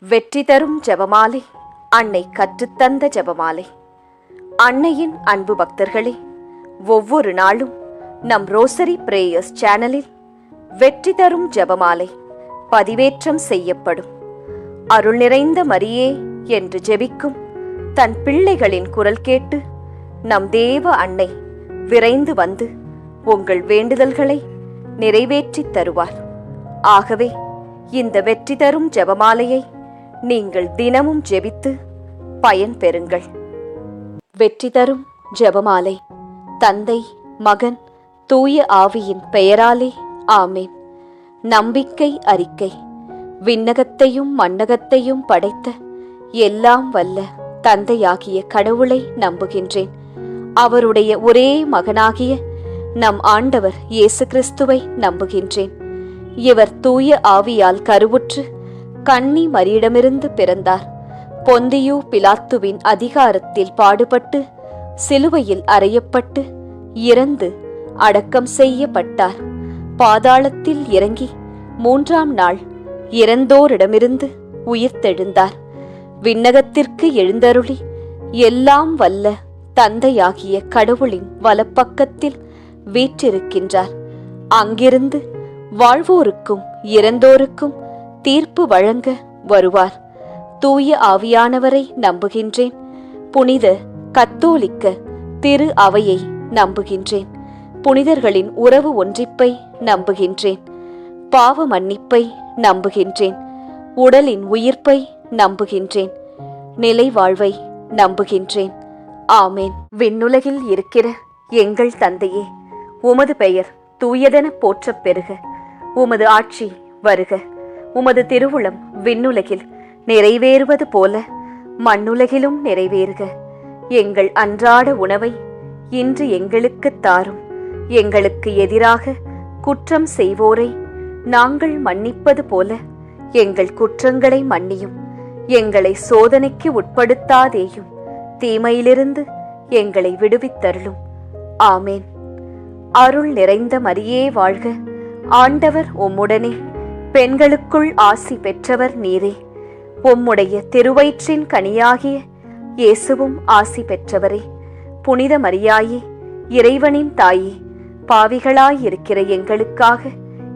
வெற்றி தரும் ஜெபமாலை, அன்னை கற்றுத்தந்த ஜெபமாலை. அன்னையின் அன்பு பக்தர்களே, ஒவ்வொரு நாளும் நம் ரோசரி பிரேயர்ஸ் சேனலில் வெற்றி தரும் ஜெபமாலை பதிவேற்றம் செய்யப்படும். அருள் நிறைந்த மரியே என்று ஜெபிக்கும் தன் பிள்ளைகளின் குரல் கேட்டு நம் தேவ அன்னை விரைந்து வந்து உங்கள் வேண்டுதல்களை நிறைவேற்றித் தருவார். ஆகவே இந்த வெற்றி தரும் ஜெபமாலையை நீங்கள் தினமும் ஜெபித்து பயன் பெறுங்கள். வெற்றி தரும் ஜெபமாலை. தந்தை, மகன், தூய ஆவியின் பெயராலே ஆமேன். நம்பிக்கை அறிக்கை. விண்ணகத்தையும் மண்ணகத்தையும் படைத்த எல்லாம் வல்ல தந்தையாகிய கடவுளை நம்புகின்றேன். அவருடைய ஒரே மகனாகிய நம் ஆண்டவர் இயேசு கிறிஸ்துவை நம்புகின்றேன். இவர் தூய ஆவியால் கருவுற்று கன்னி மரியிடமிருந்து பிறந்தார். பொந்தியு பிலாத்துவின் அதிகாரத்தில் பாடுபட்டு சிலுவையில் அறையப்பட்டு இறந்து அடக்கம் செய்யப்பட்டார். பாதாளத்தில் இறங்கி 3ஆம் நாள் இறந்தோரிடமிருந்து உயிர்த்தெழுந்தார். விண்ணகத்திற்கு எழுந்தருளி எல்லாம் வல்ல தந்தையாகிய கடவுளின் வலப்பக்கத்தில் வீற்றிருக்கின்றார். அங்கிருந்து வாழ்வோருக்கும் இறந்தோருக்கும் தீர்ப்பு வழங்க வருவார். தூய ஆவியானவரை நம்புகின்றேன். புனித கத்தோலிக்க திரு அவையை நம்புகின்றேன். புனிதர்களின் உறவு ஒன்றிப்பை நம்புகின்றேன். பாவ மன்னிப்பை நம்புகின்றேன். உடலின் உயிர்ப்பை நம்புகின்றேன். நிலை வாழ்வை நம்புகின்றேன். ஆமேன். விண்ணுலகில் இருக்கிற எங்கள் தந்தையே, உமது பெயர் தூயதென போற்றப் பெறுக. உமது ஆட்சி வருக. உமது திருவுளம் விண்ணுலகில் நிறைவேறுவது போல மண்ணுலகிலும் நிறைவேறுக. எங்கள் அன்றாட உணவை இன்று எங்களுக்குத் தாரும். எங்களுக்கு எதிராக குற்றம் செய்வோரை நாங்கள் மன்னிப்பது போல எங்கள் குற்றங்களை மன்னியும். எங்களை சோதனைக்கு உட்படுத்தாதேயும், தீமையிலிருந்து எங்களை விடுவித்தருளும். ஆமேன். அருள் நிறைந்த மரியே வாழ்க. ஆண்டவர் உம்முடனே. பெண்களுக்குள் ஆசி பெற்றவர் நீரே. உம்முடைய திருவயிற்றின் கனியாகிய இயேசுவும் ஆசி பெற்றவரே. புனித மரியாயே, இறைவனின் தாயே, பாவிகளாயிருக்கிற எங்களுக்காக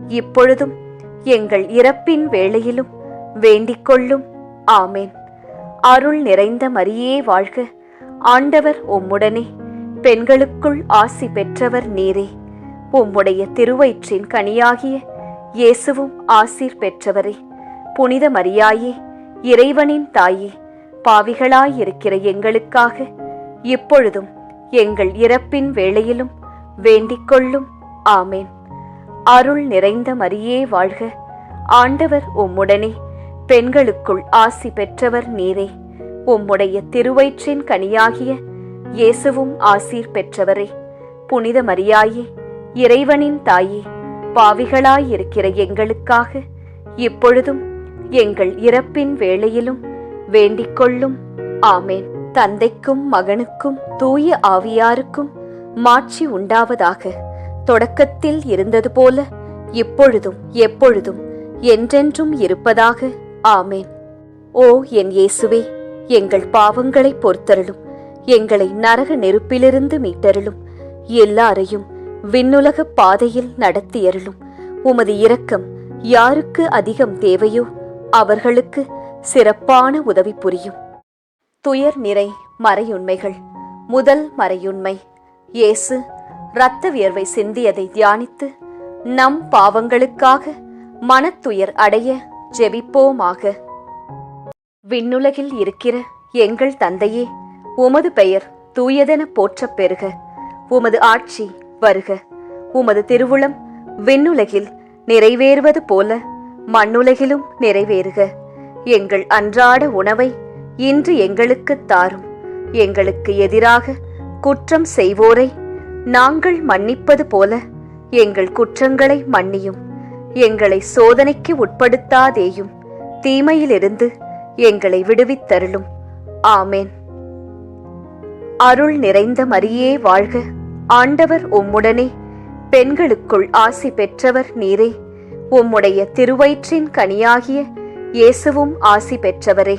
இப்பொழுதும் எங்கள் இறப்பின் வேளையிலும் வேண்டிக் கொள்ளும். ஆமேன். அருள் நிறைந்த மரியே வாழ்க. ஆண்டவர் உம்முடனே. பெண்களுக்குள் ஆசி பெற்றவர் நீரே. உம்முடைய திருவயிற்றின் கனியாகிய இயேசுவும் ஆசீர் பெற்றவரே. புனித மரியாயே, இறைவனின் தாயே, பாவிகளாயிருக்கிற எங்களுக்காக இப்பொழுதும் எங்கள் இறப்பின் வேளையிலும் வேண்டிக் கொள்ளும். ஆமேன். அருள் நிறைந்த மரியே வாழ்க. ஆண்டவர் உம்முடனே. பெண்களுக்குள் ஆசி பெற்றவர் நீரே. உம்முடைய திருவயிற்றின் கனியாகிய இயேசுவும் ஆசீர் பெற்றவரே. புனித மரியாயே, இறைவனின் தாயே, பாவிகளாயிருக்கிற எங்களுக்காக இப்பொழுதும் எங்கள் இறப்பின் வேளையிலும் வேண்டிக் கொள்ளும். ஆமேன். தந்தைக்கும் மகனுக்கும் தூய ஆவியாருக்கும் மாட்சி உண்டாவதாக. தொடக்கத்தில் இருந்தது போல இப்பொழுதும் எப்பொழுதும் என்றென்றும் இருப்பதாக. ஆமேன். ஓ என் இயேசுவே, எங்கள் பாவங்களை பொறுத்தருளும். எங்களை நரக நெருப்பிலிருந்து மீட்டருளும். எல்லாரையும் விண்ணுலக பாதையில் நடத்தியருளும். உமது இரக்கம் யாருக்கு அதிகம் தேவையோ அவர்களுக்கு சிறப்பான உதவி புரியும். துயர் நிறை மறையுண்மைகள். முதல் மறையுண்மை, இயேசு இரத்த வியர்வை சிந்தியதை தியானித்து நம் பாவங்களுக்காக மனத்துயர் அடைய ஜெபிப்போமாக. விண்ணுலகில் இருக்கிற எங்கள் தந்தையே, உமது பெயர் தூயதென போற்றப் பெறுக. உமது ஆட்சி வருக. உமது திருவுளம் விண்ணுலகில் நிறைவேறுவது போல மண்ணுலகிலும் நிறைவேறுக. எங்கள் அன்றாட உணவை இன்று எங்களுக்குத் தாரும். எங்களுக்கு எதிராக குற்றம் செய்வோரை நாங்கள் மன்னிப்பது போல எங்கள் குற்றங்களை மன்னியும். எங்களை சோதனைக்கு உட்படுத்தாதேயும், தீமையிலிருந்து எங்களை விடுவித்தருளும். ஆமேன். அருள் நிறைந்த மரியே வாழ்க. ஆண்டவர் உம்முடனே. பெண்களுக்குள் ஆசி பெற்றவர் நீரே. உம்முடைய திருவயிற்றின் கனியாகிய இயேசுவும் ஆசி பெற்றவரே.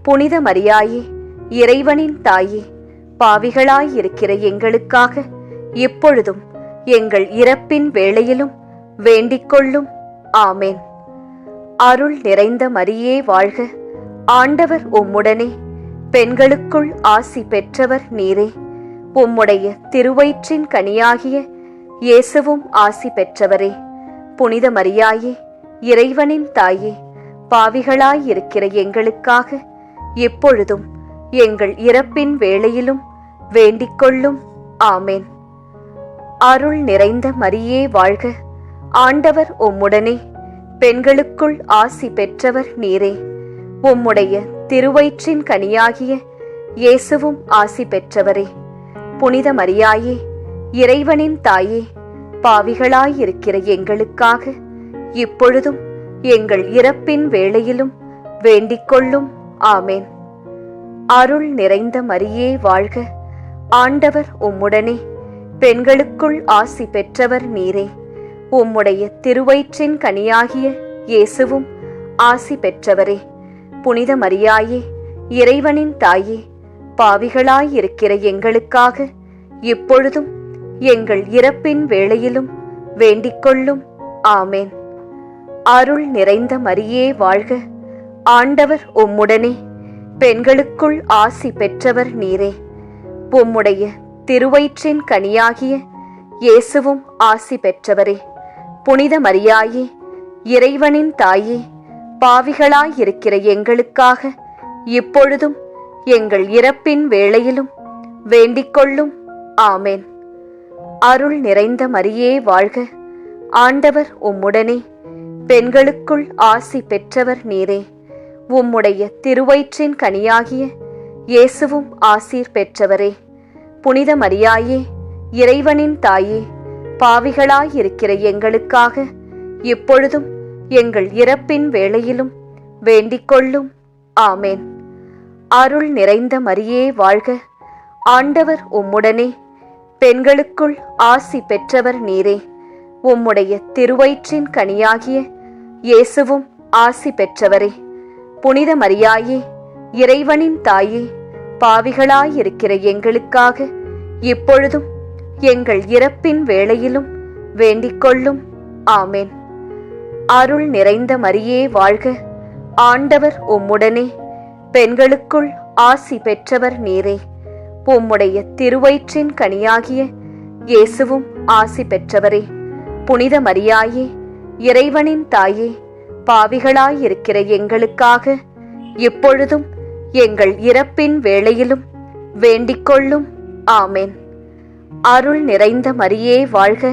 புனித மரியாயே, இறைவனின் தாயே, பாவிகளாயிருக்கிற எங்களுக்காக இப்பொழுதும் எங்கள் இறப்பின் வேளையிலும் வேண்டிக்கொள்ளும். ஆமேன். அருள் நிறைந்த மரியே வாழ்க. ஆண்டவர் உம்முடனே, பெண்களுக்குள் ஆசி பெற்றவர் நீரே. உம்முடைய திருவயிற்றின் கனியாகிய இயேசுவும் ஆசி பெற்றவரே. புனித மரியாயே, இறைவனின் தாயே, பாவிகளாயிருக்கிற எங்களுக்காக இப்பொழுதும் எங்கள் இறப்பின் வேளையிலும் வேண்டிக்கொள்ளும். ஆமேன். அருள் நிறைந்த மரியே வாழ்க. ஆண்டவர் உம்முடனே, பெண்களுக்குள் ஆசி பெற்றவர் நீரே. உம்முடைய திருவயிற்றின் கனியாகிய இயேசுவும் ஆசி பெற்றவரே. புனித மரியாயே, இறைவனின் தாயே, பாவிகளாயிருக்கிற எங்களுக்காக இப்பொழுதும் எங்கள் இறப்பின் வேளையிலும் வேண்டிக்கொள்ளும். ஆமேன். அருள் நிறைந்த மரியே வாழ்க. ஆண்டவர் உம்முடனே, பெண்களுக்குள் ஆசி பெற்றவர் நீரே. உம்முடைய திருவயிற்றின் கனியாகிய இயேசுவும் ஆசி பெற்றவரே. புனித மரியாயே, இறைவனின் தாயே, பாவிகளாயிருக்கிற எங்களுக்காக இப்பொழுதும் எங்கள் இறப்பின் வேளையிலும் வேண்டிக்கொள்ளும். ஆமேன். அருள் நிறைந்த மரியே வாழ்க. ஆண்டவர் உம்முடனே, பெண்களுக்குள் ஆசி பெற்றவர் நீரே. உம்முடைய திருவயிற்றின் கனியாகிய இயேசுவும் ஆசி பெற்றவரே. புனித மரியாயே, இறைவனின் தாயே, பாவிகளாயிருக்கிற எங்களுக்காக இப்பொழுதும் எங்கள் இறப்பின் வேளையிலும் வேண்டிக்கொள்ளும். ஆமேன். அருள் நிறைந்த மரியே வாழ்க. ஆண்டவர் உம்முடனே, பெண்களுக்குள் ஆசி பெற்றவர் நீரே. உம்முடைய திருவயிற்றின் கனியாகிய இயேசுவும் ஆசீர் பெற்றவரே. புனித மரியாயே, இறைவனின் தாயே, பாவிகளாயிருக்கிற எங்களுக்காக இப்பொழுதும் எங்கள் இறப்பின் வேளையிலும் வேண்டிக்கொள்ளும். ஆமேன். அருள் நிறைந்த மரியே வாழ்க. ஆண்டவர் உம்முடனே, பெண்களுக்குள் ஆசி பெற்றவர் நீரே. உம்முடைய திருவயிற்றின் கனியாகிய இயேசுவும் ஆசி பெற்றவரே. புனித மரியாயே, இறைவனின் தாயே, பாவிகளாயிருக்கிற எங்களுக்காக இப்பொழுதும் எங்கள் இறப்பின் வேளையிலும் வேண்டிக்கொள்ளும். ஆமேன். அருள் நிறைந்த மரியே வாழ்க. ஆண்டவர் உம்முடனே, பெண்களுக்குள் ஆசி பெற்றவர் நீரே. உம்முடைய திருவயிற்றின் கனியாகிய இயேசுவும் ஆசி பெற்றவரே. புனித மரியாயே, இறைவனின் தாயே, பாவிகளாயிருக்கிற எங்களுக்காக இப்பொழுதும் எங்கள் இறப்பின் வேளையிலும் வேண்டிக்கொள்ளும். ஆமேன். அருள் நிறைந்த மரியே வாழ்க.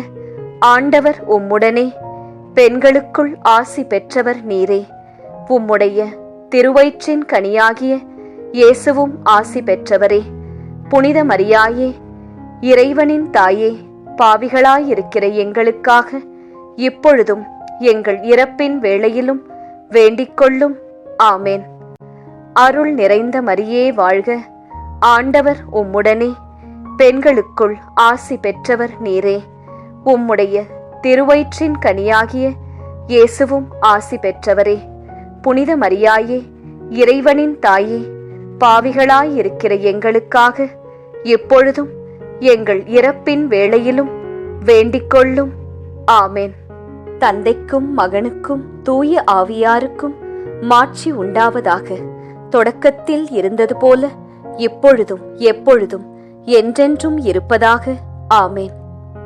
ஆண்டவர் உம்முடனே, பெண்களுக்குள் ஆசி பெற்றவர் நீரே. உம்முடைய திருவயிற்றின் கனியாகிய இயேசுவும் ஆசி பெற்றவரே. புனித மரியாயே, இறைவனின் தாயே, பாவிகளாயிருக்கிற எங்களுக்காக இப்பொழுதும் எங்கள் இறப்பின் வேளையிலும் வேண்டிக்கொள்ளும். ஆமேன். அருள் நிறைந்த மரியே வாழ்க. ஆண்டவர் உம்முடனே, பெண்களுக்குள் ஆசி பெற்றவர் நீரே. உம்முடைய திருவயிற்றின் கனியாகிய இயேசுவும் ஆசி பெற்றவரே. புனித மரியாயே, இறைவனின் தாயே, பாவிகளாயிருக்கிற எங்களுக்காக எப்பொழுதும் எங்கள் இறப்பின் வேளையிலும் வேண்டிக்கொள்ளும். ஆமேன். தந்தைக்கும் மகனுக்கும் தூய ஆவியாருக்கும் மாட்சி உண்டாவதாக. தொடக்கத்தில் இருந்தது போல இப்பொழுதும் எப்பொழுதும் என்றென்றும் இருப்பதாக. ஆமேன்.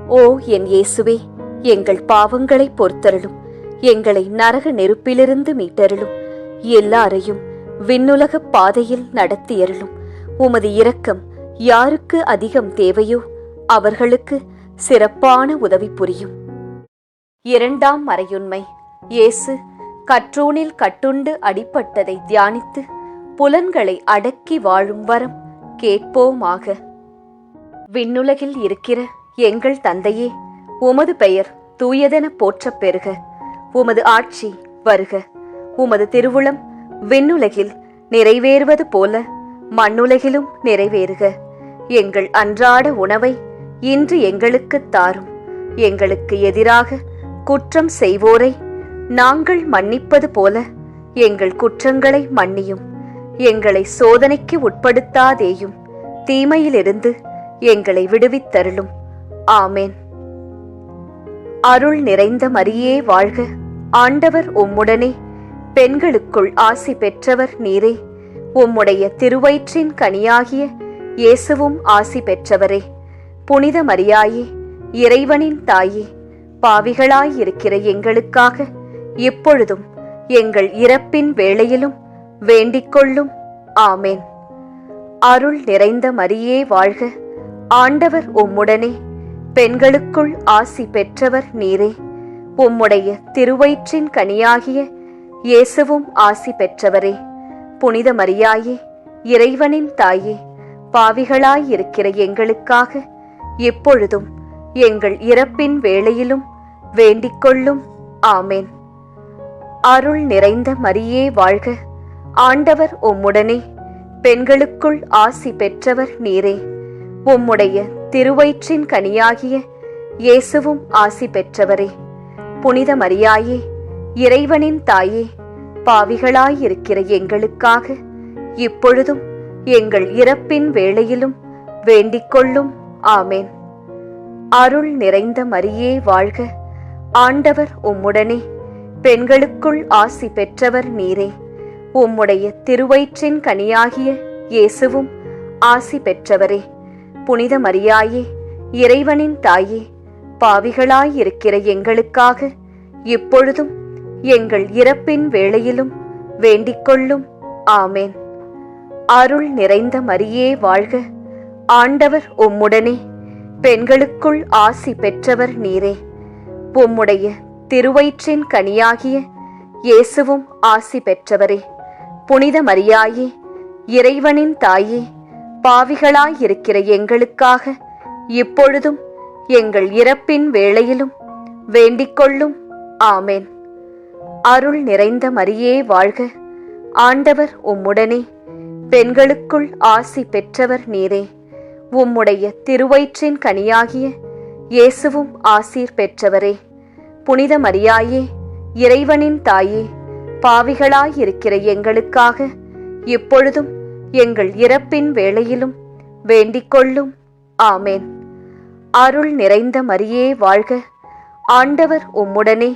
ஓ என் இயேசுவே, எங்கள் பாவங்களை பொறுத்தருளும். எங்களை நரக நெருப்பிலிருந்து மீட்டருளும். எல்லாரையும் விண்ணுலக பாதையில் நடத்தியருளும். உமது இரக்கம் யாருக்கு அதிகம் தேவையோ அவர்களுக்கு சிறப்பான உதவி புரியும். இரண்டாம் மறையுண்மை. இயேசு கற்றூனில் கட்டுண்டு அடிபட்டதை தியானித்து புலன்களை அடக்கி வாழும் வரம் கேட்போமாக. விண்ணுலகில் இருக்கிற எங்கள் தந்தையே, உமது பெயர் தூயதென போற்றப் பெறுக. உமது ஆட்சி வருக. உமது திருவுளம் விண்ணுலகில் நிறைவேறுவது போல மண்ணுலகிலும் நிறைவேறுக. எங்கள் அன்றாட உணவை இன்று எங்களுக்குத் தாரும். எங்களுக்கு எதிராக குற்றம் செய்வோரை நாங்கள் மன்னிப்பது போல எங்கள் குற்றங்களை மன்னியும். எங்களை சோதனைக்கு உட்படுத்தாதேயும். தீமையிலிருந்து எங்களை விடுவித்தருளும். ஆமேன். அருள் நிறைந்த மரியே வாழ்க. ஆண்டவர் உம்முடனே, பெண்களுக்குள் ஆசி பெற்றவர் நீரே. உம்முடைய திருவயிற்றின் கனியாகிய இயேசுவும் ஆசி பெற்றவரே. புனித மரியாயே, இறைவனின் தாயே, பாவிகளாயிருக்கிற எங்களுக்காக எப்பொழுதும் எங்கள் இறப்பின் வேளையிலும் வேண்டிக்கொள்ளும். ஆமேன். அருள் நிறைந்த மரியே வாழ்க. ஆண்டவர் உம்முடனே, பெண்களுக்குள் ஆசி பெற்றவர் நீரே. உம்முடைய திருவயிற்றின் கனியாகிய இயேசுவும் ஆசி பெற்றவரே. புனித மரியாயே, இறைவனின் தாயே, பாவிகளாயிருக்கிற எங்களுக்காக எப்பொழுதும் எங்கள் இறப்பின் வேளையிலும் வேண்டிக்கொள்ளும். ஆமேன். அருள் நிறைந்த மரியே வாழ்க. ஆண்டவர் உம்முடனே, பெண்களுக்குள் ஆசி பெற்றவர் நீரே. உம்முடைய திருவயிற்றின் கனியாகிய இயேசுவும் ஆசி பெற்றவரே. புனித மரியாயே, இறைவனின் தாயே, பாவிகளாயிருக்கிற எங்களுக்காக இப்பொழுதும் எங்கள் இறப்பின் வேளையிலும் வேண்டிக்கொள்ளும். ஆமேன். அருள் நிறைந்த மரியே வாழ்க. ஆண்டவர் உம்முடனே, பெண்களுக்குள் ஆசி பெற்றவர் நீரே. உம்முடைய திருவயிற்றின் கனியாகிய இயேசுவும் ஆசி பெற்றவரே. புனித மரியாயே, இறைவனின் தாயே, பாவிகளாயிருக்கிற எங்களுக்காக இப்பொழுதும் எங்கள் இறப்பின் வேளையிலும் வேண்டிக்கொள்ளும். ஆமேன். அருள் நிறைந்த மரியே வாழ்க. ஆண்டவர் உம்முடனே, பெண்களுக்குள் ஆசி பெற்றவர் நீரே. உம்முடைய திருவயிற்றின் கனியாகிய இயேசுவும் ஆசி பெற்றவரே. புனித மரியாயே, இறைவனின் தாயே, பாவிகளாயிருக்கிற எங்களுக்காக இப்பொழுதும் எங்கள் இறப்பின் வேளையிலும் வேண்டிக்கொள்ளும். ஆமேன். அருள் நிறைந்த மரியே வாழ்க. ஆண்டவர் உம்முடனே, பெண்களுக்குள் ஆசி பெற்றவர் நீரே. உம்முடைய திருவயிற்றின் கனியாகிய இயேசுவும் ஆசீர் பெற்றவரே. புனித மரியாயே, இறைவனின் தாயே, பாவிகளாயிருக்கிற எங்களுக்காக இப்பொழுதும் எங்கள் இறப்பின் வேளையிலும் வேண்டிக்கொள்ளும். ஆமேன். அருள் நிறைந்த மரியே வாழ்க. ஆண்டவர் உம்முடனே,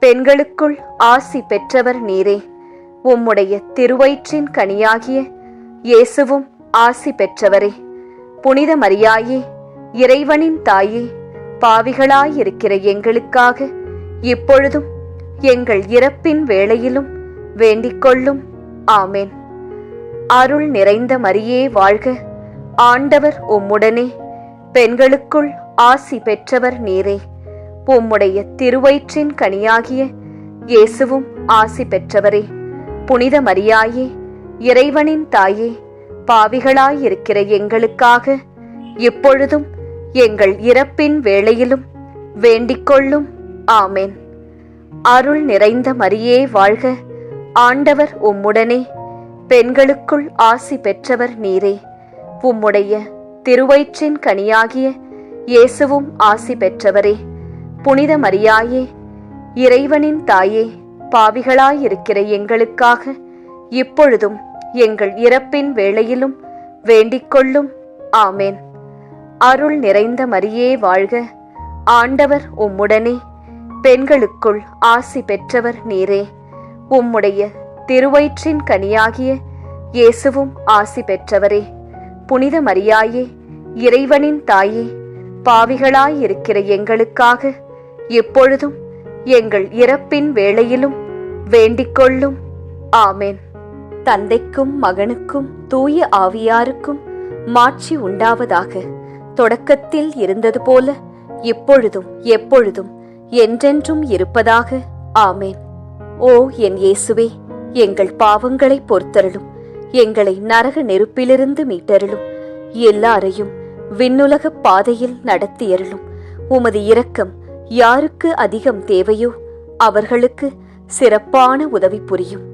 பெண்களுக்குள் ஆசி பெற்றவர் நீரே. உம்முடைய திருவயிற்றின் கனியாகிய இயேசுவும் ஆசி பெற்றவரே. புனித மரியாயே, இறைவனின் தாயே, பாவிகளாயிருக்கிற எங்களுக்காக இப்பொழுதும் எங்கள் இறப்பின் வேளையிலும் வேண்டிக்கொள்ளும். ஆமேன். அருள் நிறைந்த மரியே வாழ்க. ஆண்டவர் உம்முடனே, பெண்களுக்குள் ஆசி பெற்றவர் நீரே. உம்முடைய திருவயிற்றின் கனியாகிய இயேசுவும் ஆசி பெற்றவரே. புனித மரியாயே, இறைவனின் தாயே, பாவிகளாயிருக்கிற எங்களுக்காக இப்பொழுதும் எங்கள் இறப்பின் வேளையிலும் வேண்டிக்கொள்ளும். ஆமேன். அருள் நிறைந்த மரியே வாழ்க. ஆண்டவர் உம்முடனே, பெண்களுக்குள் ஆசி பெற்றவர் நீரே. உம்முடைய திருவயிற்றின் கனியாகிய இயேசுவும் ஆசி பெற்றவரே. புனித மரியாயே, இறைவனின் தாயே, பாவிகளாயிருக்கிற எங்களுக்காக இப்பொழுதும் எங்கள் இறப்பின் வேளையிலும் வேண்டிக்கொள்ளும். ஆமேன். அருள் நிறைந்த மரியே வாழ்க. ஆண்டவர் உம்முடனே, பெண்களுக்குள் ஆசி பெற்றவர் நீரே. உம்முடைய திருவயிற்றின் கனியாகிய இயேசுவும் ஆசி பெற்றவரே. புனித மரியாயே, இறைவனின் தாயே, பாவிகளாயிருக்கிற எங்களுக்காக எப்பொழுதும் எங்கள் இறப்பின் வேளையிலும் வேண்டிக்கொள்ளும். ஆமேன். தந்தைக்கும் மகனுக்கும் தூய ஆவியாருக்கும் மாட்சி உண்டாவதாக. தொடக்கத்தில் இருந்தது போல இப்பொழுதும் எப்பொழுதும் என்றென்றும் இருப்பதாக. ஆமேன். ஓ என் இயேசுவே, எங்கள் பாவங்களை பொறுத்தருளும். எங்களை நரக நெருப்பிலிருந்து மீட்டருளும். எல்லாரையும் விண்ணுலக பாதையில் நடத்தியருளும். உமது இரக்கம் யாருக்கு அதிகம் தேவையோ அவர்களுக்கு சிறப்பான உதவி புரியும்.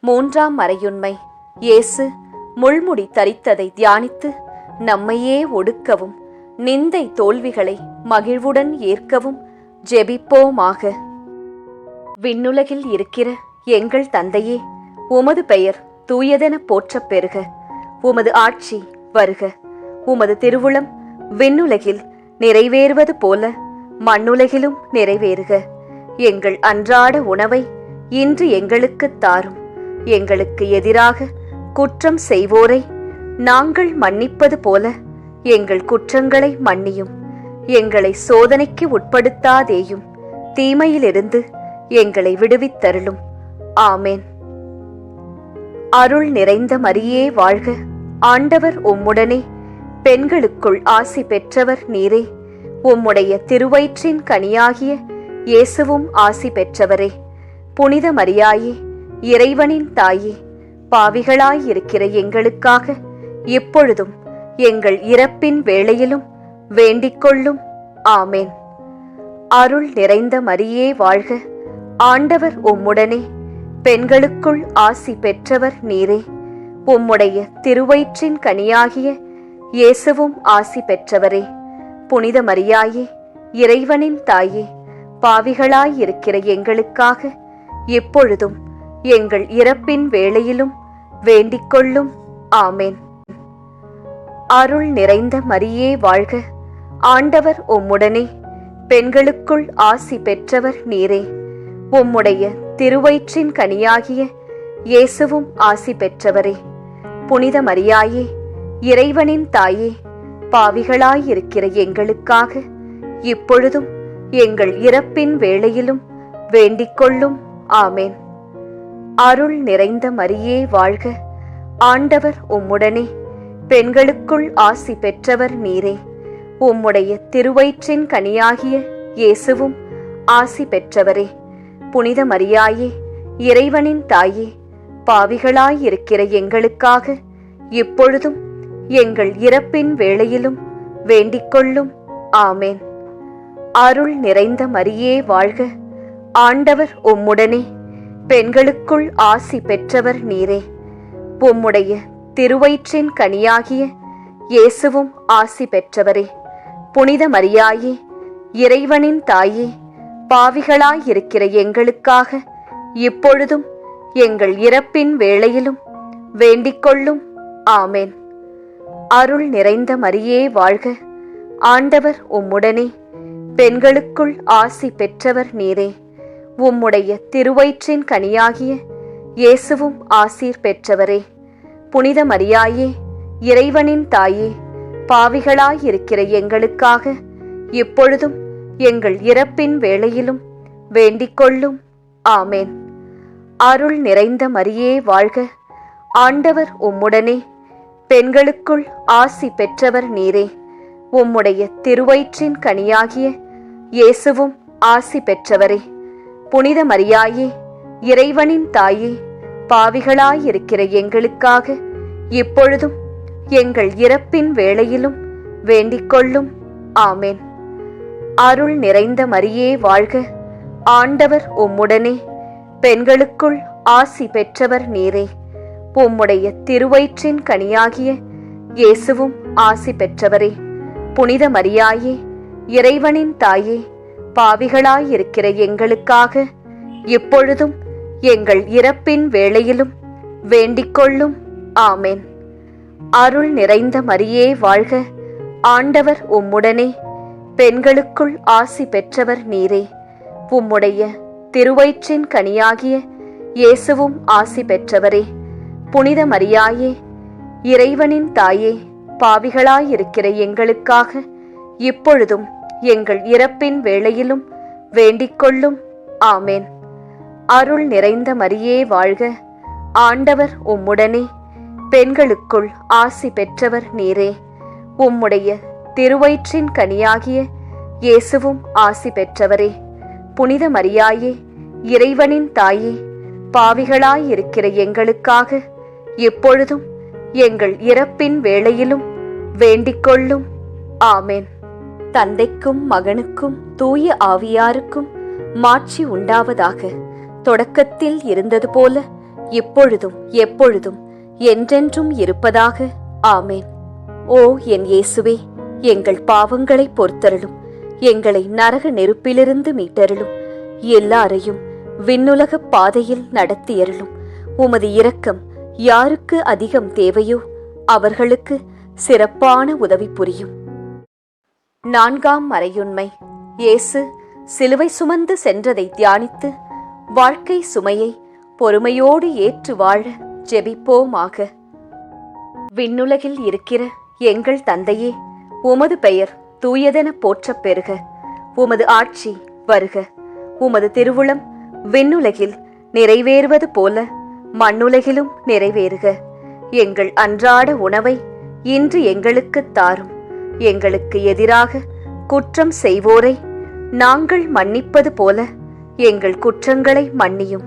மூன்றாம் மறையுண்மை. இயேசு முள்முடி தரித்ததை தியானித்து நம்மையே ஒடுக்கவும் நிந்தை தோல்விகளை மகிழ்வுடன் ஏற்கவும் ஜெபிப்போமாக. விண்ணுலகில் இருக்கிற எங்கள் தந்தையே, உமது பெயர் தூயதென போற்றப் பெறுக. உமது ஆட்சி வருக. உமது திருவுளம் விண்ணுலகில் நிறைவேறுவது போல மண்ணுலகிலும் நிறைவேறுக. எங்கள் அன்றாட உணவை இன்று எங்களுக்குத் தாரும். எங்களுக்கு எதிராக குற்றம் செய்வோரை நாங்கள் மன்னிப்பது போல எங்கள் குற்றங்களை மன்னியும். எங்களை சோதனைக்கு உட்படுத்தாதேயும், தீமையிலிருந்து எங்களை விடுவித்தருளும். ஆமேன். அருள் நிறைந்த மரியே வாழ்க. ஆண்டவர் உம்முடனே, பெண்களுக்குள் ஆசி பெற்றவர் நீரே. உம்முடைய திருவயிற்றின் கனியாகிய இயேசுவும் ஆசி பெற்றவரே. புனித மரியாயே, இறைவனின் தாயே, பாவிகளாயிருக்கிற எங்களுக்காக இப்பொழுதும் எங்கள் இறப்பின் வேளையிலும் வேண்டிக்கொள்ளும். ஆமேன். அருள் நிறைந்த மரியே வாழ்க. ஆண்டவர் உம்முடனே, பெண்களுக்குள் ஆசி பெற்றவர் நீரே. உம்முடைய திருவயிற்றின் கனியாகிய இயேசுவும் ஆசி பெற்றவரே. புனித மரியாயே, இறைவனின் தாயே, பாவிகளாயிருக்கிற எங்களுக்காக இப்பொழுதும் எங்கள் இறப்பின் வேளையிலும் வேண்டிக்கொள்ளும். ஆமேன். அருள் நிறைந்த மரியே வாழ்க. ஆண்டவர் உம்முடனே, பெண்களுக்குள் ஆசி பெற்றவர் நீரே. உம்முடைய திருவயிற்றின் கனியாகிய இயேசுவும் ஆசி பெற்றவரே. புனித மரியாயே, இறைவனின் தாயே, பாவிகளாயிருக்கிற எங்களுக்காக இப்பொழுதும் எங்கள் இறப்பின் வேளையிலும் வேண்டிக்கொள்ளும். ஆமேன். அருள் நிறைந்த மரியே வாழ்க. ஆண்டவர் உம்முடனே, பெண்களுக்குள் ஆசி பெற்றவர் நீரே. உம்முடைய திருவயிற்றின் கனியாகிய இயேசுவும் ஆசி பெற்றவரே. புனித மரியாயே, இறைவனின் தாயே, பாவிகளாயிருக்கிற எங்களுக்காக இப்பொழுதும் எங்கள் இறப்பின் வேளையிலும் வேண்டிக்கொள்ளும். ஆமேன். அருள் நிறைந்த மரியே வாழ்க. ஆண்டவர் உம்முடனே, பெண்களுக்குள் ஆசி பெற்றவர் நீரே. உம்முடைய திருவயிற்றின் கனியாகிய இயேசுவும் ஆசி பெற்றவரே. புனித மரியாயே, இறைவனின் தாயே, பாவிகளாயிருக்கிற எங்களுக்காக இப்பொழுதும் எங்கள் இறப்பின் வேளையிலும் வேண்டிக்கொள்ளும். ஆமேன். அருள் நிறைந்த மரியே வாழ்க. ஆண்டவர் உம்முடனே, பெண்களுக்குள் ஆசி பெற்றவர் நீரே. உம்முடைய திருவயிற்றின் கனியாகிய இயேசுவும் ஆசீர் பெற்றவரே. புனித மரியாயே, இறைவனின் தாயே, பாவிகளாயிருக்கிற எங்களுக்காக இப்பொழுதும் எங்கள் இறப்பின் வேளையிலும் வேண்டிக்கொள்ளும். ஆமேன். அருள் நிறைந்த மரியே வாழ்க. ஆண்டவர் உம்முடனே, பெண்களுக்குள் ஆசி பெற்றவர் நீரே. உம்முடைய திருவயிற்றின் கனியாகிய இயேசுவும் ஆசி பெற்றவரே. புனித மரியாயே, இறைவனின் தாயே, பாவிகளாயிருக்கிற எங்களுக்காக இப்பொழுதும் எங்கள் இறப்பின் வேளையிலும் வேண்டிக்கொள்ளும். ஆமேன். அருள் நிறைந்த மரியே வாழ்க. ஆண்டவர் உம்முடனே, பெண்களுக்குள் ஆசி பெற்றவர் நீரே. உம்முடைய திருவயிற்றின் கனியாகிய இயேசுவும் ஆசி பெற்றவரே. புனித மரியாயே, இறைவனின் தாயே, பாவிகளாயிருக்கிற எங்களுக்காக இப்பொழுதும் எங்கள் இறப்பின் வேளையிலும் வேண்டிக்கொள்ளும். ஆமேன். அருள் நிறைந்த மரியே வாழ்க. ஆண்டவர் உம்முடனே, பெண்களுக்குள் ஆசி பெற்றவர் நீரே. உம்முடைய திருவயிற்றின் கனியாகிய இயேசுவும் ஆசி பெற்றவரே. புனித மரியாயே, இறைவனின் தாயே, பாவிகளாயிருக்கிற எங்களுக்காக இப்பொழுதும் எங்கள் இறப்பின் வேளையிலும் வேண்டிக்கொள்ளும். ஆமேன். அருள் நிறைந்த மரியே வாழ்க. ஆண்டவர் உம்முடனே, பெண்களுக்குள் ஆசி பெற்றவர் நீரே. உம்முடைய திருவயிற்றின் கனியாகிய இயேசுவும் ஆசி பெற்றவரே. புனித மரியாயே, இறைவனின் தாயே, பாவிகளாயிருக்கிற எங்களுக்காக எப்பொழுதும் எங்கள் இறப்பின் வேளையிலும் வேண்டிக்கொள்ளும். ஆமேன். தந்தைக்கும் மகனுக்கும் தூய ஆவியாருக்கும் மாட்சி உண்டாவதாக. தொடக்கத்தில் இருந்தது போல இப்பொழுதும் எப்பொழுதும் என்றென்றும் இருப்பதாக. ஆமேன். ஓ என் இயேசுவே, எங்கள் பாவங்களை பொறுத்தருளும். எங்களை நரக நெருப்பிலிருந்து மீட்டருளும். எல்லாரையும் விண்ணுலகப் பாதையில் நடத்தியருளும். உமது இரக்கம் யாருக்கு அதிகம் தேவையோ அவர்களுக்கு சிறப்பான உதவி புரியும். 4ஆம் மறையுண்மை. இயேசு சிலுவை சுமந்து சென்றதை தியானித்து வாழ்க்கை சுமையை பொறுமையோடு ஏற்று வாழ ஜெபிப்போமாக. விண்ணுலகில் இருக்கிற எங்கள் தந்தையே, உமது பெயர் தூயதென போற்றப் பெறுக. உமது ஆட்சி வருக. உமது திருவுளம் விண்ணுலகில் நிறைவேறுவது போல மண்ணுலகிலும் நிறைவேறுக. எங்கள் அன்றாட உணவை இன்று எங்களுக்குத் தாரும். எங்களுக்கு எதிராக குற்றம் செய்வோரை நாங்கள் மன்னிப்பது போல எங்கள் குற்றங்களை மன்னியும்.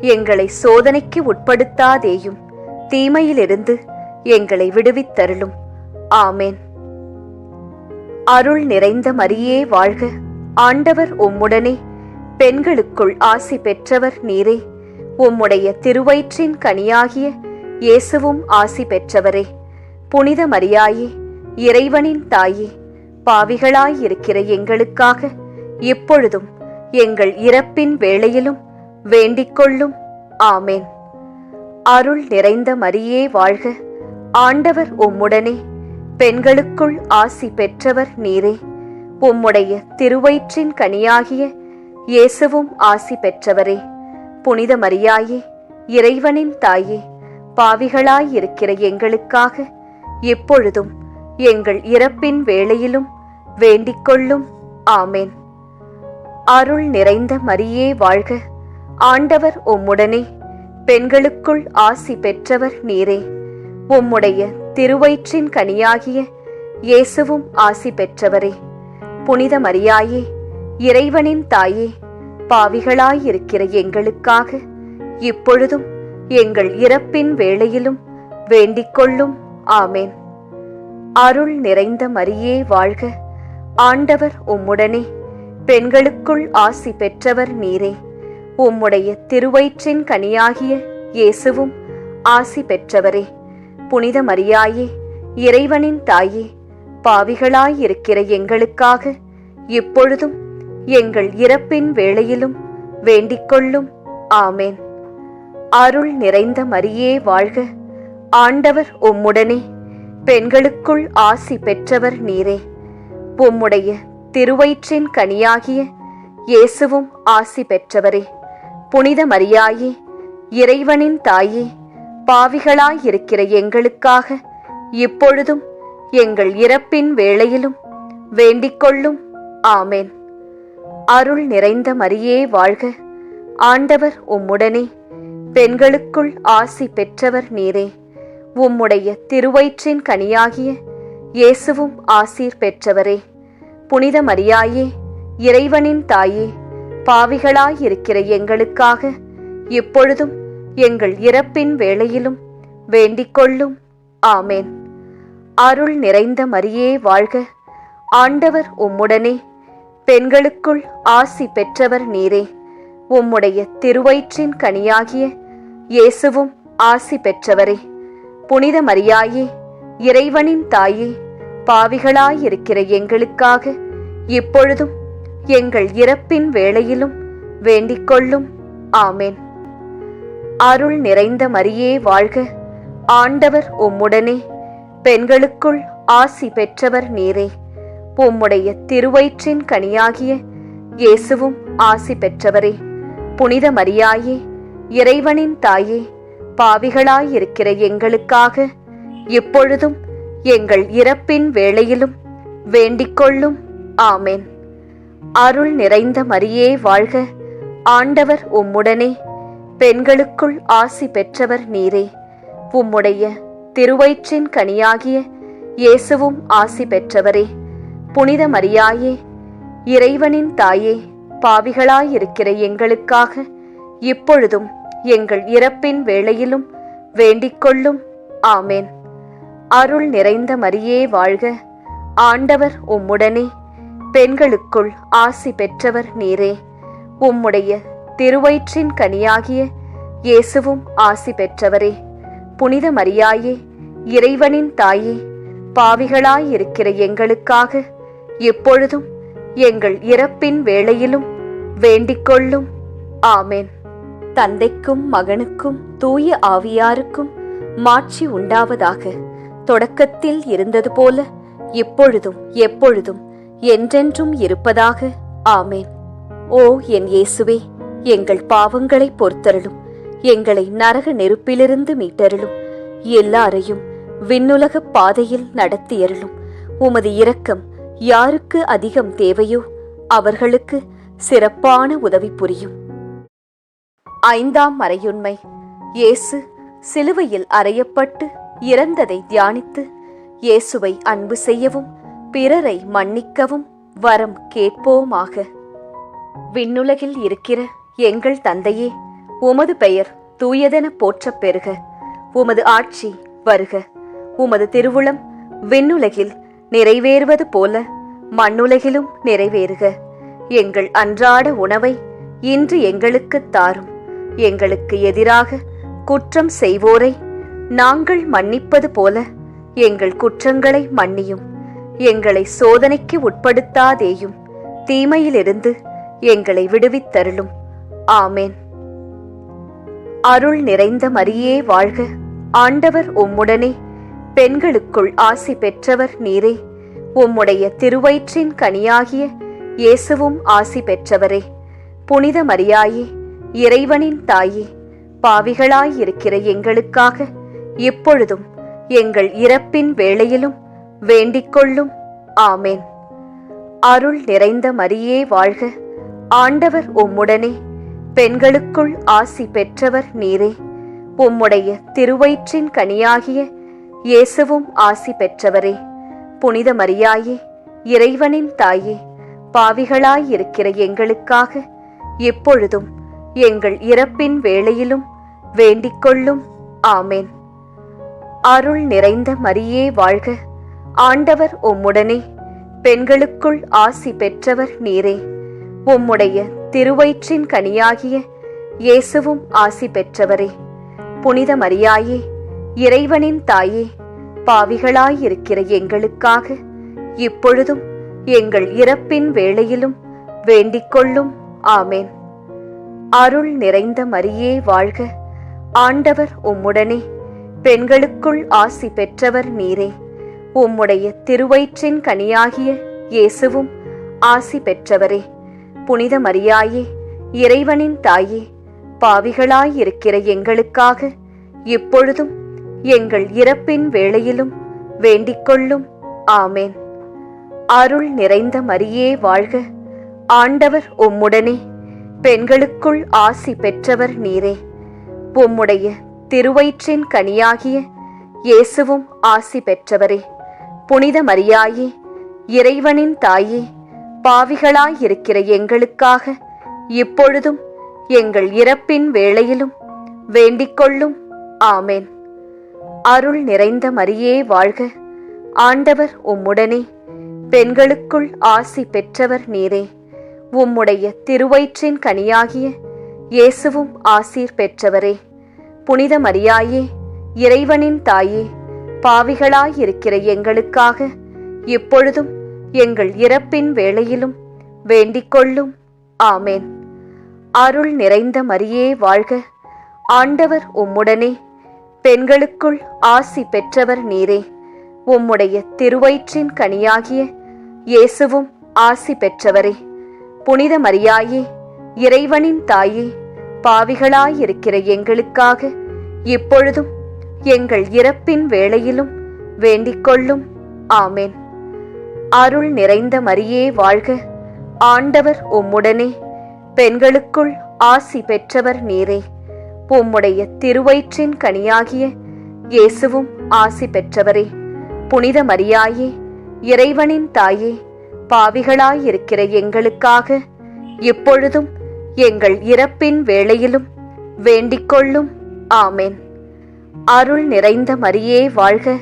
எங்களை சோதனைக்கு உட்படுத்தாதேயும், தீமையிலிருந்து எங்களை விடுவித்தருளும். ஆமேன். அருள் நிறைந்த மரியே வாழ்க. ஆண்டவர் உம்முடனே, பெண்களுக்குள் ஆசி பெற்றவர் நீரே. உம்முடைய திருவயிற்றின் கனியாகிய இயேசுவும் ஆசி பெற்றவரே. புனித மரியாயே, இறைவனின் தாயே, பாவிகளாயிருக்கிற எங்களுக்காக இப்பொழுதும் எங்கள் இறப்பின் வேளையிலும் வேண்டிக்கொள்ளும். ஆமேன். அருள் நிறைந்த மரியே வாழ்க. ஆண்டவர் உம்முடனே, பெண்களுக்குள் ஆசி பெற்றவர் நீரே. உம்முடைய திருவயிற்றின் கனியாகிய இயேசுவும் ஆசி பெற்றவரே. புனித மரியாயே, இறைவனின் தாயே, பாவிகளாயிருக்கிற எங்களுக்காக இப்பொழுதும் எங்கள் இறப்பின் வேளையிலும் வேண்டிக்கொள்ளும். ஆமேன். அருள் நிறைந்த மரியே வாழ்க. ஆண்டவர் உம்முடனே, பெண்களுக்குள் ஆசி பெற்றவர் நீரே. உம்முடைய திருவயிற்றின் கனியாகிய இயேசுவும் ஆசி பெற்றவரே. புனித மரியாயே, இறைவனின் தாயே, பாவிகளாயிருக்கிற எங்களுக்காக இப்பொழுதும் எங்கள் இறப்பின் வேளையிலும் வேண்டிக்கொள்ளும். ஆமேன். அருள் நிறைந்த மரியே வாழ்க. ஆண்டவர் உம்முடனே, பெண்களுக்குள் ஆசி பெற்றவர் நீரே. உம்முடைய திருவயிற்றின் கனியாகிய இயேசுவும் ஆசி பெற்றவரே. புனித மரியாயே, இறைவனின் தாயே, பாவிகளாயிருக்கிற எங்களுக்காக இப்பொழுதும் எங்கள் இறப்பின் வேளையிலும் வேண்டிக்கொள்ளும். ஆமேன். அருள் நிறைந்த மரியே வாழ்க. ஆண்டவர் உம்முடனே, பெண்களுக்குள் ஆசி பெற்றவர் நீரே. உம்முடைய திருவயிற்றின் கனியாகிய இயேசுவும் ஆசி பெற்றவரே. புனித மரியாயே, இறைவனின் தாயே, பாவிகளாயிருக்கிற எங்களுக்காக இப்பொழுதும் எங்கள் இறப்பின் வேளையிலும் வேண்டிக்கொள்ளும். ஆமேன். அருள் நிறைந்த மரியே வாழ்க. ஆண்டவர் உம்முடனே, பெண்களுக்குள் ஆசி பெற்றவர் நீரே. உம்முடைய திருவயிற்றின் கனியாகிய இயேசுவும் ஆசீர் பெற்றவரே. புனித மரியாயே, இறைவனின் தாயே, பாவிகளாயிருக்கிற எங்களுக்காக இப்பொழுதும் எங்கள் இறப்பின் வேளையிலும் வேண்டிக்கொள்ளும். ஆமேன். அருள் நிறைந்த மரியே வாழ்க. ஆண்டவர் உம்முடனே, பெண்களுக்குள் ஆசி பெற்றவர் நீரே. உம்முடைய திருவயிற்றின் கனியாகிய இயேசுவும் ஆசி பெற்றவரே. புனித மரியாயே, இறைவனின் தாயே, பாவிகளாயிருக்கிற எங்களுக்காக இப்பொழுதும் எங்கள் இறப்பின் வேளையிலும் வேண்டிக்கொள்ளும். ஆமேன். அருள் நிறைந்த மரியே வாழ்க. ஆண்டவர் உம்முடனே, பெண்களுக்குள் ஆசி பெற்றவர் நீரே. உம்முடைய திருவயிற்றின் கனியாகிய இயேசுவும் ஆசி பெற்றவரே. புனித மரியாயே, இறைவனின் தாயே, பாவிகளாயிருக்கிற எங்களுக்காக இப்பொழுதும் எங்கள் இறப்பின் வேளையிலும் வேண்டிக்கொள்ளும். ஆமேன். அருள் நிறைந்த மரியே வாழ்க. ஆண்டவர் உம்முடனே, பெண்களுக்குள் ஆசி பெற்றவர் நீரே. உம்முடைய திருவயிற்றின் கனியாகிய இயேசுவும் ஆசி பெற்றவரே. புனித மரியாயே, இறைவனின் தாயே, பாவிகளாயிருக்கிற எங்களுக்காக இப்பொழுதும் எங்கள் இறப்பின் வேளையிலும் வேண்டிக்கொள்ளும். ஆமேன். அருள் நிறைந்த மரியே வாழ்க. ஆண்டவர் உம்முடனே, பெண்களுக்குள் ஆசி பெற்றவர் நீரே. உம்முடைய திருவயிற்றின் கனியாகிய இயேசுவும் ஆசி பெற்றவரே. புனித மரியாயே, இறைவனின் தாயே, பாவிகளாயிருக்கிற எங்களுக்காக இப்பொழுதும் எங்கள் இறப்பின் வேளையிலும் வேண்டிக்கொள்ளும். ஆமென். தந்தைக்கும் மகனுக்கும் தூய ஆவியாருக்கும் மாட்சி உண்டாவதாக. தொடக்கத்தில் இருந்தது போல இப்பொழுதும் எப்பொழுதும் என்றென்றும் இருப்பதாக. ஆமென். ஓ என் இயேசுவே, எங்கள் பாவங்களை பொறுத்தருளும். எங்களை நரக நெருப்பிலிருந்து மீட்டருளும். எல்லாரையும் விண்ணுலக பாதையில் நடத்தியருளும். உமது இரக்கம் யாருக்கு அதிகம் தேவையோ அவர்களுக்கு சிறப்பான உதவி புரியும். 5ஆம் மறையுண்மை. இயேசு சிலுவையில் அறையப்பட்டு இறந்ததை தியானித்து இயேசுவை அன்பு செய்யவும் பிறரை மன்னிக்கவும் வரம் கேட்போமாக. விண்ணுலகில் இருக்கிற எங்கள் தந்தையே, உமது பெயர் தூயதென போற்றப் பெறுக. உமது ஆட்சி வருக. உமது திருவுளம் விண்ணுலகில் நிறைவேறுவது போல மண்ணுலகிலும் நிறைவேறுக. எங்கள் அன்றாட உணவை இன்று எங்களுக்குத் தாரும். எங்களுக்கு எதிராக குற்றம் செய்வோரை நாங்கள் மன்னிப்பது போல எங்கள் குற்றங்களை மன்னியும். எங்களை சோதனைக்கு உட்படுத்தாதேயும், தீமையிலிருந்து எங்களை விடுவித்தருளும். ஆமென். அருள் நிறைந்த மரியே வாழ்க. ஆண்டவர் உம்முடனே, பெண்களுக்குள் ஆசி பெற்றவர் நீரே. உம்முடைய திருவயிற்றின் கனியாகிய இயேசுவும் ஆசி பெற்றவரே. புனித மரியாயே, இறைவனின் தாயே, பாவிகளாயிருக்கிற எங்களுக்காக இப்பொழுதும் எங்கள் இறப்பின் வேளையிலும் வேண்டிக்கொள்ளும். ஆமென். அருள் நிறைந்த மரியே வாழ்க. ஆண்டவர் உம்முடனே, பெண்களுக்குள் ஆசி பெற்றவர் நீரே. உம்முடைய திருவயிற்றின் கனியாகிய இயேசுவும் ஆசி பெற்றவரே. புனித மரியாயே, இறைவனின் தாயே, பாவிகளாயிருக்கிற எங்களுக்காக இப்பொழுதும் எங்கள் இறப்பின் வேளையிலும் வேண்டிக்கொள்ளும். ஆமென். அருள் நிறைந்த மரியே வாழ்க. ஆண்டவர் உம்முடனே, பெண்களுக்குள் ஆசி பெற்றவர் நீரே. உம்முடைய திருவயிற்றின் கனியாகிய இயேசுவும் ஆசி பெற்றவரே. புனித மரியாயே, இறைவனின் தாயே, பாவிகளாயிருக்கிற எங்களுக்காக இப்பொழுதும் எங்கள் இறப்பின் வேளையிலும் வேண்டிக்கொள்ளும். ஆமென். அருள் நிறைந்த மரியே வாழ்க. ஆண்டவர் உம்முடனே, பெண்களுக்குள் ஆசி பெற்றவர் நீரே. உம்முடைய திருவயிற்றின் கனியாகிய இயேசுவும் ஆசி பெற்றவரே. புனித மரியாயே, இறைவனின் தாயே, பாவிகளாயிருக்கிற எங்களுக்காக இப்பொழுதும் எங்கள் இறப்பின் வேளையிலும் வேண்டிக்கொள்ளும். ஆமென். அருள் நிறைந்த மரியே வாழ்க. ஆண்டவர் உம்முடனே, பெண்களுக்குள் ஆசி பெற்றவர் நீரே. உம்முடைய திருவயிற்றின் கனியாகிய இயேசுவும் ஆசி பெற்றவரே. புனித மரியாயே, இறைவனின் தாயே, பாவிகளாயிருக்கிற எங்களுக்காக இப்பொழுதும் எங்கள் இறப்பின் வேளையிலும் வேண்டிக்கொள்ளும். ஆமென். அருள் நிறைந்த மரியே வாழ்க. ஆண்டவர் உம்முடனே, பெண்களுக்குள் ஆசி பெற்றவர் நீரே. உம்முடைய திருவயிற்றின் கனியாகிய இயேசுவும் ஆசீர் பெற்றவரே. புனித மரியாயே, இறைவனின் தாயே, பாவிகளாயிருக்கிற எங்களுக்காக இப்பொழுதும் எங்கள் இறப்பின் வேளையிலும் வேண்டிக்கொள்ளும். ஆமென். அருள் நிறைந்த மரியே வாழ்க. ஆண்டவர் உம்முடனே, பெண்களுக்குள் ஆசி பெற்றவர் நீரே. உம்முடைய திருவயிற்றின் கனியாகிய இயேசுவும் ஆசி பெற்றவரே. புனித மரியாயே, இறைவனின் தாயே, பாவிகளாயிருக்கிற எங்களுக்காக இப்பொழுதும் எங்கள் இறப்பின் வேளையிலும் வேண்டிக்கொள்ளும். ஆமென். அருள் நிறைந்த மரியே வாழ்க. ஆண்டவர் உம்முடனே, பெண்களுக்குள் ஆசி பெற்றவர் நீரே. உம்முடைய திருவயிற்றின் கனியாகிய இயேசுவும் ஆசி பெற்றவரே. புனித மரியாயே, இறைவனின் தாயே, பாவிகளாயிருக்கிற எங்களுக்காக இப்பொழுதும் எங்கள் இறப்பின் வேளையிலும் வேண்டிக்கொள்ளும். ஆமென். அருள் நிறைந்த மரியே வாழ்க.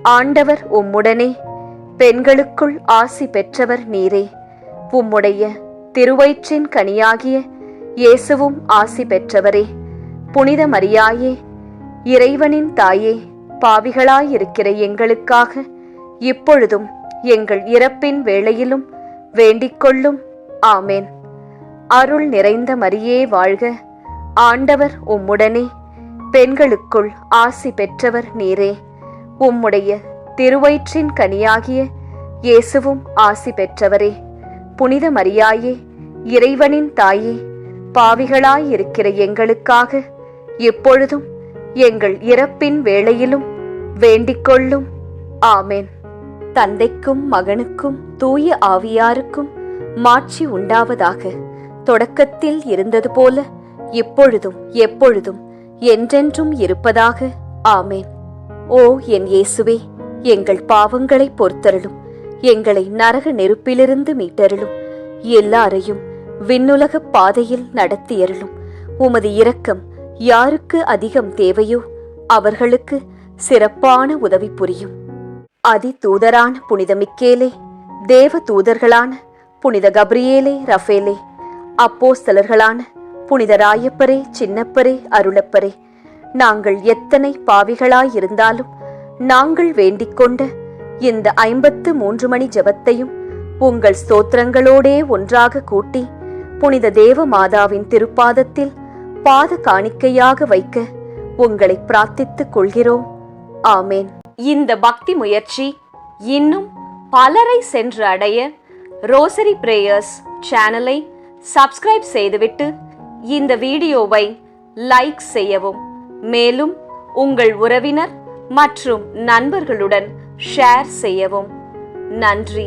ஆண்டவர் உம்முடனே, பெண்களுக்குள் ஆசி பெற்றவர் நீரே. உம்முடைய திருவயிற்றின் கனியாகிய இயேசுவும் ஆசி பெற்றவரே. புனித மரியாயே, இறைவனின் தாயே, பாவிகளாயிருக்கிற எங்களுக்காக இப்பொழுதும் எங்கள் இறப்பின் வேளையிலும் வேண்டிக்கொள்ளும். ஆமென். அருள் நிறைந்த மரியே வாழ்க. ஆண்டவர் உம்முடனே, பெண்களுக்குள் ஆசி பெற்றவர் நீரே. உம்முடைய திருவயிற்றின் கனியாகிய இயேசுவும் ஆசி பெற்றவரே. புனித மரியாயே, இறைவனின் தாயே, பாவிகளாயிருக்கிற எங்களுக்காக எப்பொழுதும் எங்கள் இறப்பின் வேளையிலும் வேண்டிக்கொள்ளும். ஆமென். தந்தைக்கும் மகனுக்கும் தூய ஆவியாருக்கும் மாட்சி உண்டாவதாக. தொடக்கத்தில் இருந்தது போல இப்பொழுதும் எப்பொழுதும் என்றென்றும் இருப்பதாக. ஆமென். ஓ என் இயேசுவே, எங்கள் பாவங்களை பொறுத்தருளும், எங்களை நரக நெருப்பிலிருந்து மீட்டருளும், எல்லாரையும் விண்ணுலக பாதையில் நடத்தியருளும். உமது இரக்கம் யாருக்கு அதிகம் தேவையோ அவர்களுக்கு சிறப்பான உதவி புரியும். அதி தூதரான புனித மிக்கேலே, தேவ தூதர்களான புனித கப்ரியேலே, ரஃபேலே, அப்போஸ்தலர்களான புனித ராயப்பரே, சின்னப்பரே, அருளப்பரே, நாங்கள் எத்தனை பாவிகளாயிருந்தாலும் நாங்கள் வேண்டிக்கொண்ட இந்த 53 மணி ஜெபத்தையும் உங்கள் ஸ்தோத்திரங்களோடே ஒன்றாக கூட்டி புனித தேவ மாதாவின் திருப்பாதத்தில் பாத காணிக்கையாக வைக்க உங்களை பிரார்த்தித்துக் கொள்கிறோம். ஆமேன். இந்த பக்தி முயற்சி இன்னும் பலரை சென்று அடைய ரோசரி பிரேயர்ஸ் சேனலை சப்ஸ்கிரைப் செய்துவிட்டு இந்த வீடியோவை லைக் செய்யவும். மேலும் உங்கள் உறவினர் மற்றும் நண்பர்களுடன் ஷேர் செய்யவும். நன்றி.